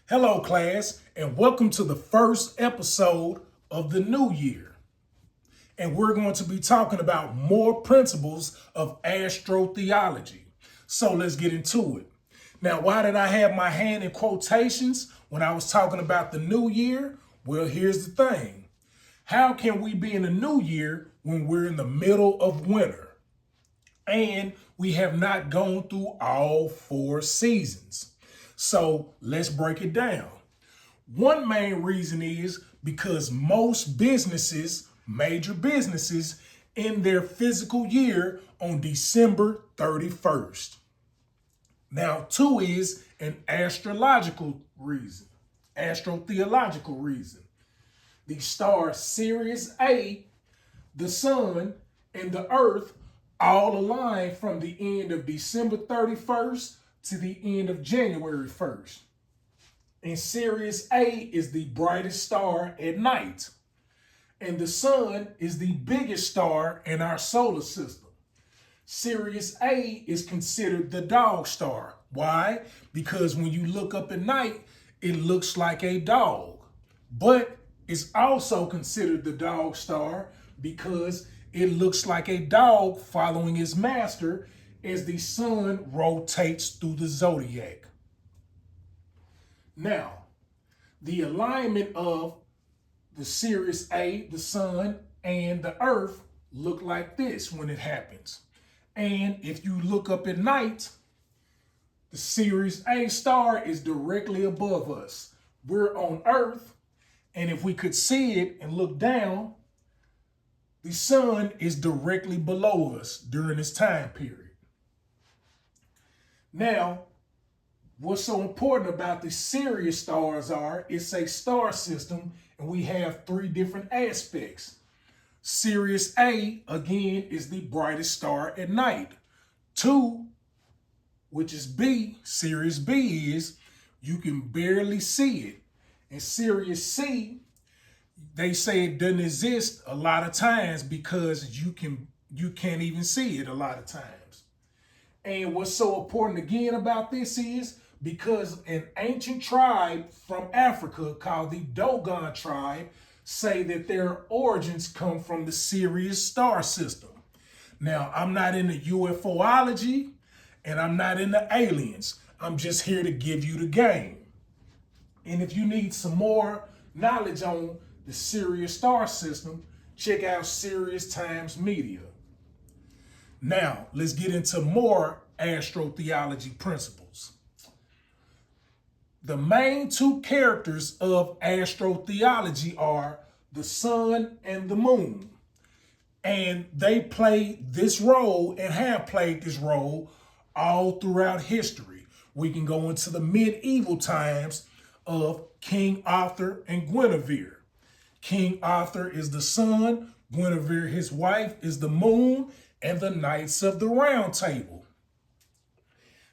Hello, class, and welcome to the first episode of the new year. And we're going to be talking about more principles of astro-theology. So let's get into it. Now, why did I have my hand in quotations when I was talking about the new year? Well, here's the thing. How can we be in the new year when we're in the middle of winter and we have not gone through all 4 seasons? So let's break it down. One main reason is because most businesses, major businesses, end their fiscal year on December 31st. Now, 2 is an astrological reason, astro-theological reason. The star Sirius A, the sun, and the earth all align from the end of December 31st to the end of January 1st. And Sirius A is the brightest star at night. And the sun is the biggest star in our solar system. Sirius A is considered the dog star. Why? Because when you look up at night, it looks like a dog. But it's also considered the dog star because it looks like a dog following his master as the sun rotates through the zodiac. Now, the alignment of the Sirius A, the sun, and the earth look like this when it happens. And if you look up at night, the Sirius A star is directly above us. We're on earth, and if we could see it and look down, the sun is directly below us during this time period. Now, what's so important about the Sirius stars are, it's a star system, and we have 3 different aspects. Sirius A, again, is the brightest star at night. 2, which is B, Sirius B is, you can barely see it. And Sirius C, they say it doesn't exist a lot of times because you can't even see it a lot of times. And what's so important again about this is because an ancient tribe from Africa called the Dogon tribe say that their origins come from the Sirius star system. Now, I'm not into UFOlogy and I'm not into aliens. I'm just here to give you the game. And if you need some more knowledge on the Sirius star system, check out Sirius Times Media. Now, let's get into more astro-theology principles. The main 2 characters of astro-theology are the sun and the moon. And they play this role and have played this role all throughout history. We can go into the medieval times of King Arthur and Guinevere. King Arthur is the sun, Guinevere, his wife, is the moon, and the Knights of the Round Table.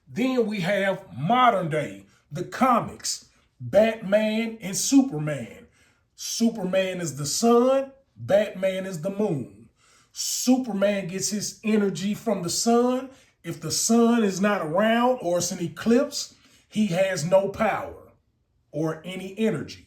Then we have modern day, the comics, Batman and Superman. Superman is the sun, Batman is the moon. Superman gets his energy from the sun. If the sun is not around or it's an eclipse, he has no power or any energy.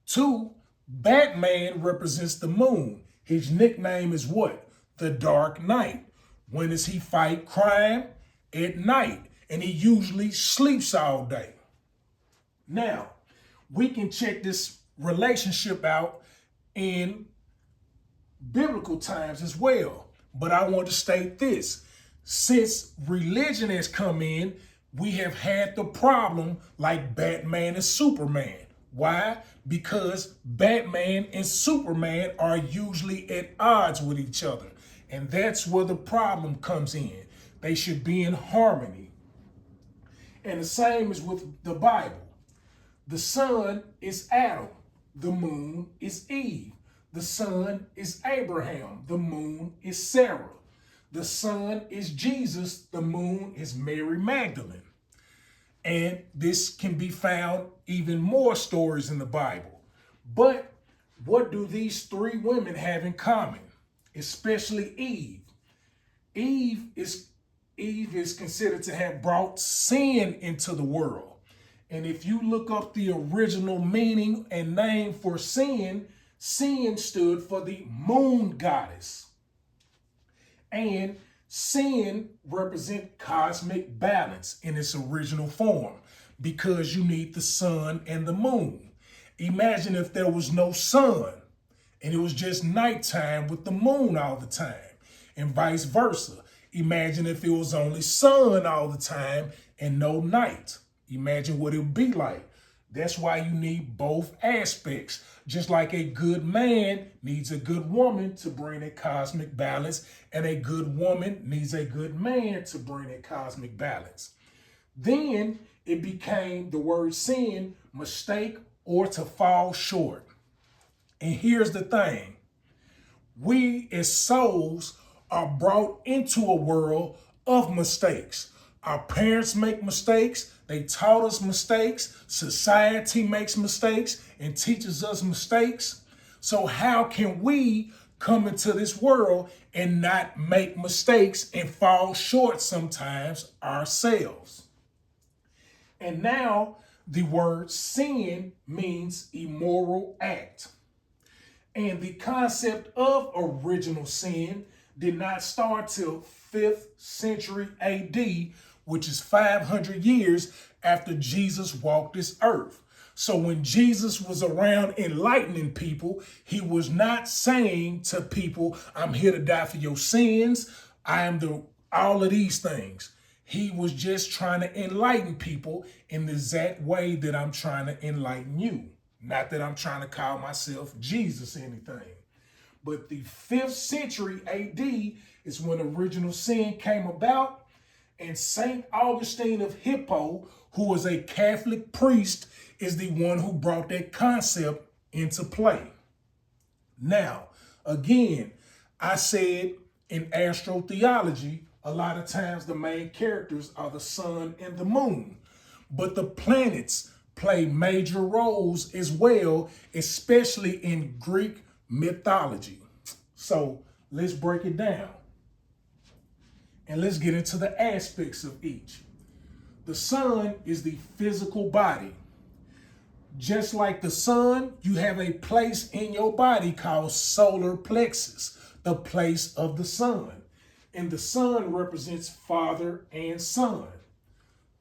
2, Batman represents the moon. His nickname is what? The Dark Knight. When does he fight crime? At night. And he usually sleeps all day. Now, we can check this relationship out in biblical times as well. But I want to state this. Since religion has come in, we have had the problem like Batman and Superman. Why? Because Batman and Superman are usually at odds with each other. And that's where the problem comes in. They should be in harmony. And the same is with the Bible. The sun is Adam. The moon is Eve. The sun is Abraham. The moon is Sarah. The sun is Jesus. The moon is Mary Magdalene. And this can be found even more stories in the Bible. But what do these 3 women have in common? Especially Eve. Eve is considered to have brought sin into the world. And if you look up the original meaning and name for sin, sin stood for the moon goddess. And sin represents cosmic balance in its original form because you need the sun and the moon. Imagine if there was no sun and it was just nighttime with the moon all the time, and vice versa. Imagine if it was only sun all the time and no night. Imagine what it would be like. That's why you need both aspects. Just like a good man needs a good woman to bring a cosmic balance, and a good woman needs a good man to bring a cosmic balance. Then it became the word sin, mistake, or to fall short. And here's the thing. We as souls are brought into a world of mistakes. Our parents make mistakes. They taught us mistakes. Society makes mistakes and teaches us mistakes. So how can we come into this world and not make mistakes and fall short sometimes ourselves? And now the word sin means immoral act. And the concept of original sin did not start till 5th century AD, which is 500 years after Jesus walked this earth. So when Jesus was around enlightening people, he was not saying to people, I'm here to die for your sins. I am all of these things. He was just trying to enlighten people in the exact way that I'm trying to enlighten you. Not that I'm trying to call myself Jesus or anything. But the 5th century AD is when original sin came about. And St. Augustine of Hippo, who was a Catholic priest, is the one who brought that concept into play. Now, again, I said in Astro-Theology, a lot of times the main characters are the sun and the moon. But the planets play major roles as well, especially in Greek mythology. So let's break it down. And let's get into the aspects of each. The sun is the physical body. Just like the sun, you have a place in your body called solar plexus, the place of the sun. And the sun represents father and son.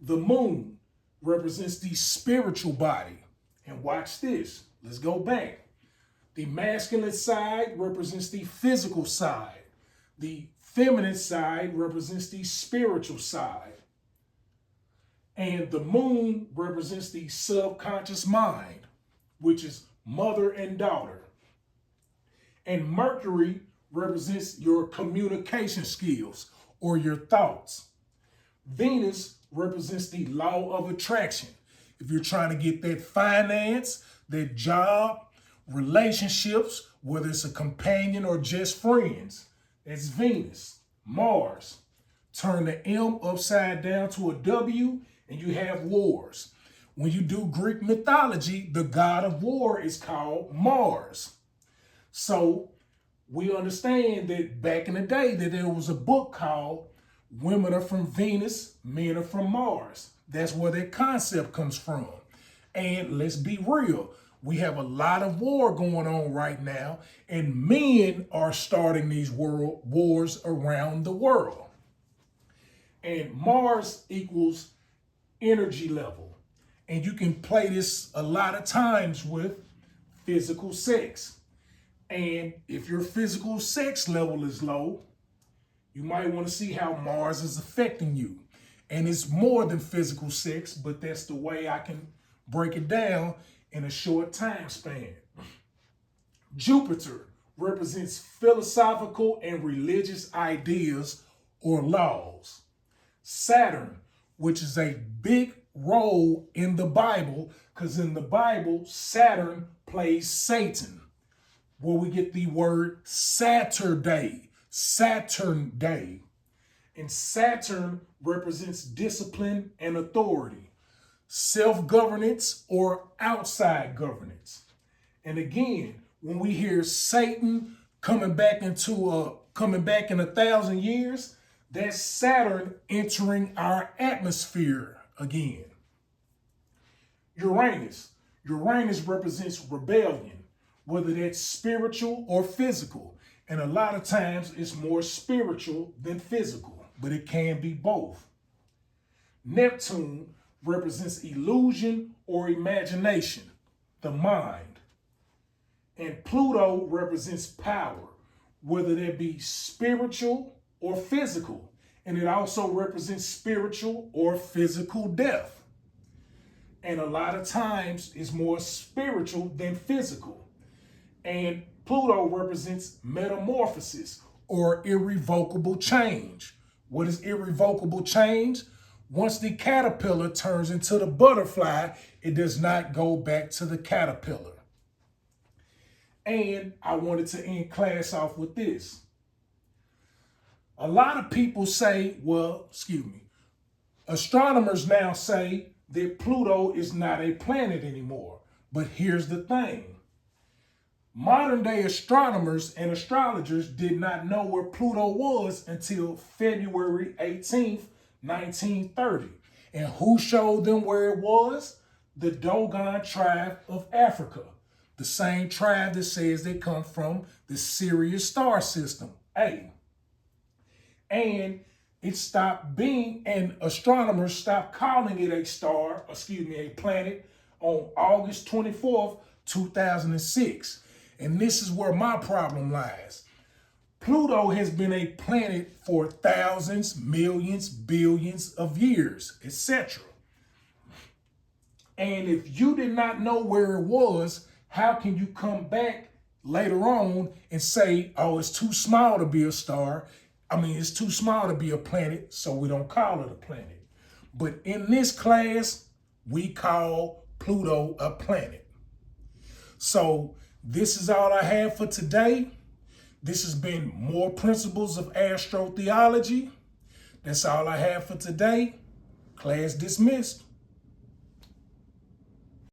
The moon represents the spiritual body. And watch this. Let's go back. The masculine side represents the physical side. The feminine side represents the spiritual side. And the moon represents the subconscious mind, which is mother and daughter. And Mercury represents your communication skills or your thoughts. Venus represents the law of attraction. If you're trying to get that finance, that job, relationships, whether it's a companion or just friends, that's Venus. Mars, turn the M upside down to a W and you have wars. When you do Greek mythology, the god of war is called Mars. So we understand that back in the day that there was a book called Women Are From Venus, Men Are From Mars. That's where that concept comes from. And let's be real, we have a lot of war going on right now, and men are starting these world wars around the world. And Mars equals energy level. And you can play this a lot of times with physical sex. And if your physical sex level is low, you might want to see how Mars is affecting you. And it's more than physical sex, but that's the way I can break it down in a short time span. Jupiter represents philosophical and religious ideas or laws. Saturn, which is a big role in the Bible, because in the Bible, Saturn plays Satan, where we get the word Saturday, Saturn Day. And Saturn represents discipline and authority, self-governance or outside governance. And again, when we hear Satan coming back in 1,000 years, that's Saturn entering our atmosphere again. Uranus. Uranus represents rebellion, whether that's spiritual or physical. And a lot of times it's more spiritual than physical, but it can be both. Neptune represents illusion or imagination, the mind. And Pluto represents power, whether that be spiritual or physical. And it also represents spiritual or physical death. And a lot of times it's more spiritual than physical. And Pluto represents metamorphosis or irrevocable change. What is irrevocable change? Once the caterpillar turns into the butterfly, it does not go back to the caterpillar. And I wanted to end class off with this. A lot of people say, astronomers now say that Pluto is not a planet anymore. But here's the thing. Modern day astronomers and astrologers did not know where Pluto was until February 18th, 1930. And who showed them where it was? The Dogon tribe of Africa. The same tribe that says they come from the Sirius star system, A. And it stopped being, and astronomers stopped calling it a planet on August 24th, 2006. And this is where my problem lies. Pluto has been a planet for thousands, millions, billions of years, etc. And if you did not know where it was, how can you come back later on and say, oh, it's too small to be a star? It's too small to be a planet, so we don't call it a planet. But in this class, we call Pluto a planet. So this is all I have for today. This has been more principles of astro-theology. That's all I have for today. Class dismissed.